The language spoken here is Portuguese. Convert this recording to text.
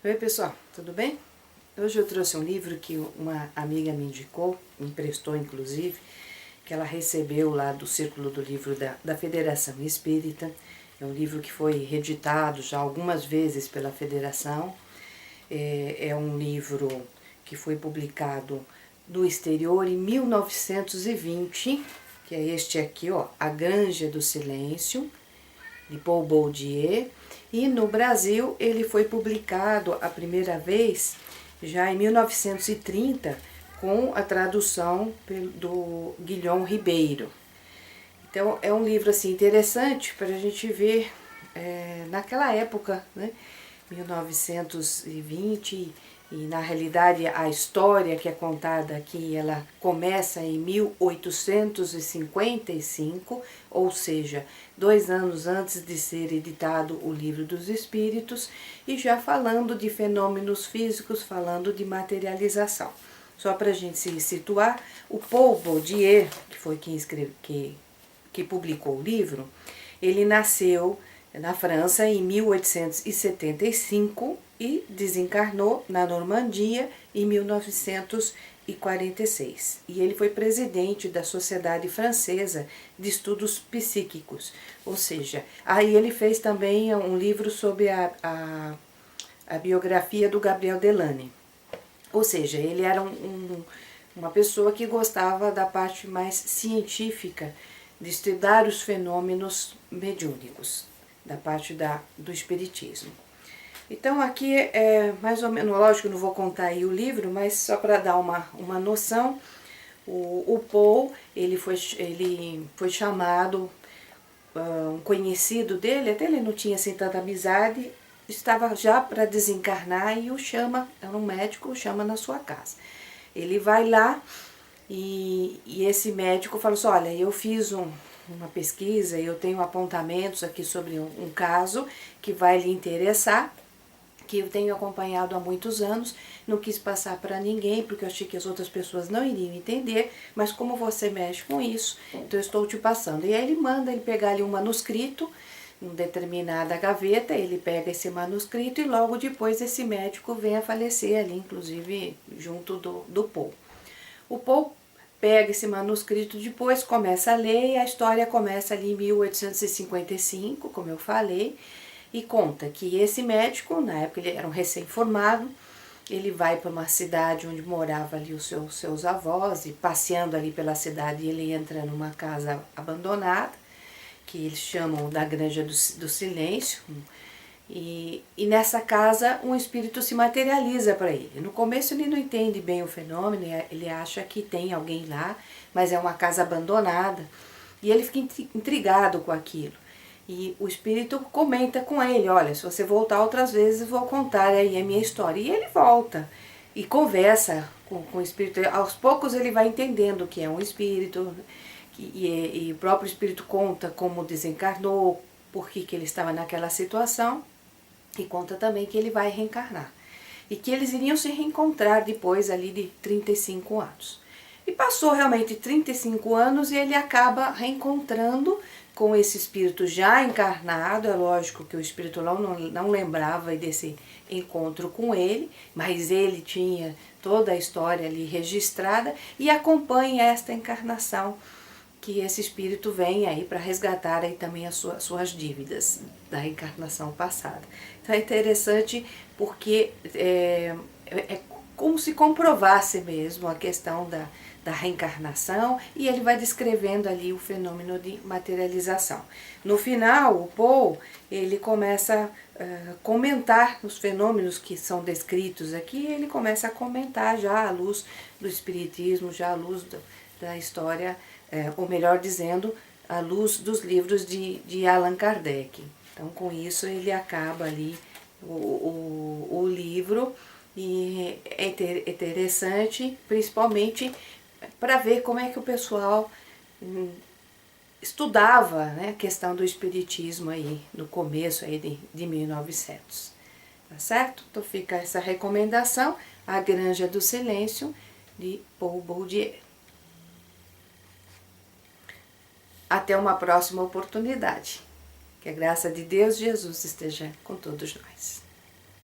Oi pessoal, tudo bem? Hoje eu trouxe um livro que uma amiga me indicou, me emprestou inclusive, que ela recebeu lá do Círculo do Livro da Federação Espírita. É um livro que foi reeditado já algumas vezes pela Federação. É um livro que foi publicado no exterior em 1920, que é este aqui, ó, A Granja do Silêncio, de Paul Bourdieu, e no Brasil ele foi publicado a primeira vez já em 1930 com a tradução do Guilhom Ribeiro. Então é um livro assim interessante para a gente ver naquela época, né, 1920, e na realidade a história que é contada aqui, ela começa em 1855, ou seja, 2 anos antes de ser editado o Livro dos Espíritos, e já falando de fenômenos físicos, falando de materialização. Só para a gente se situar, o Paul Bourdieu, que foi quem que publicou o livro, ele nasceu na França em 1875 e desencarnou na Normandia em 1946. E ele foi presidente da Sociedade Francesa de Estudos Psíquicos. Ou seja, aí ele fez também um livro sobre a biografia do Gabriel Delany. Ou seja, ele era uma pessoa que gostava da parte mais científica de estudar os fenômenos mediúnicos, da parte do espiritismo. Então aqui é mais ou menos, lógico, não vou contar aí o livro, mas só para dar uma noção, o Paul, ele foi chamado, um conhecido dele, até ele não tinha assim tanta amizade, estava já para desencarnar e o chama, era um médico, o chama na sua casa. Ele vai lá e esse médico falou assim, olha, eu fiz uma pesquisa, eu tenho apontamentos aqui sobre um caso que vai lhe interessar, que eu tenho acompanhado há muitos anos, não quis passar para ninguém, porque eu achei que as outras pessoas não iriam entender, mas como você mexe com isso, então eu estou te passando. E aí ele manda ele pegar ali um manuscrito, em determinada gaveta, ele pega esse manuscrito e logo depois esse médico vem a falecer ali, inclusive junto do Paul. O Paul pega esse manuscrito depois, começa a ler e a história começa ali em 1855, como eu falei, e conta que esse médico, na época ele era um recém-formado, ele vai para uma cidade onde morava ali os seus avós, e passeando ali pela cidade ele entra numa casa abandonada, que eles chamam da Granja do Silêncio, e nessa casa um espírito se materializa para ele. No começo ele não entende bem o fenômeno, ele acha que tem alguém lá, mas é uma casa abandonada, e ele fica intrigado com aquilo. E o espírito comenta com ele, olha, se você voltar outras vezes, vou contar aí a minha história. E ele volta e conversa com o espírito. Aos poucos ele vai entendendo que é um espírito, e o próprio espírito conta como desencarnou, por que ele estava naquela situação, e conta também que ele vai reencarnar. E que eles iriam se reencontrar depois ali de 35 anos. E passou realmente 35 anos e ele acaba reencontrando com esse espírito já encarnado. É lógico que o espírito não lembrava desse encontro com ele, mas ele tinha toda a história ali registrada e acompanha esta encarnação, que esse espírito vem aí para resgatar aí também as suas dívidas da encarnação passada. Então é interessante porque é como se comprovasse mesmo a questão da reencarnação, e ele vai descrevendo ali o fenômeno de materialização. No final, o Paul, ele começa a comentar os fenômenos que são descritos aqui, ele começa a comentar já à luz do espiritismo, já à luz da história, ou melhor dizendo, à luz dos livros de Allan Kardec. Então, com isso, ele acaba ali o livro, e é interessante, principalmente para ver como é que o pessoal estudava, né, a questão do espiritismo aí no começo aí de 1900. Tá certo? Então fica essa recomendação, A Granja do Silêncio, de Paul Bourdieu. Até uma próxima oportunidade. Que a graça de Deus Jesus esteja com todos nós.